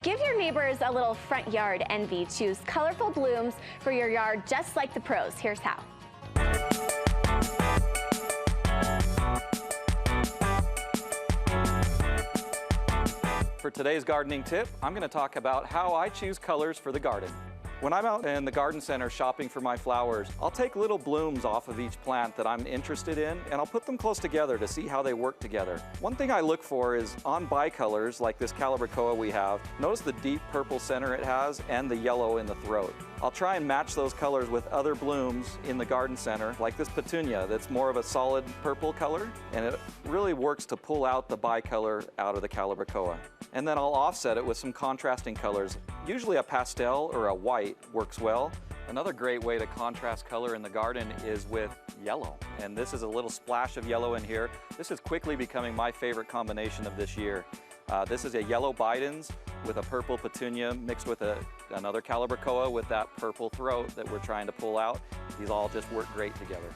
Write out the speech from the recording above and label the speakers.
Speaker 1: Give your neighbors a little front yard envy. Choose colorful blooms for your yard just like the pros. Here's how.
Speaker 2: For today's gardening tip, I'm going to talk about how I choose colors for the garden. When I'm out in the garden center shopping for my flowers, I'll take little blooms off of each plant that I'm interested in, and I'll put them close together to see how they work together. One thing I look for is on bicolors, like this calabricoa we have. Notice the deep purple center it has and the yellow in the throat. I'll try and match those colors with other blooms in the garden center, like this petunia that's more of a solid purple color, and it really works to pull out the bicolor out of the calabricoa. And then I'll offset it with some contrasting colors. Usually a pastel or a white works well. Another great way to contrast color in the garden is with yellow. And this is a little splash of yellow in here. This is quickly becoming my favorite combination of this year. This is a yellow Bidens with a purple petunia mixed with another calabricoa with that purple throat that we're trying to pull out. These all just work great together.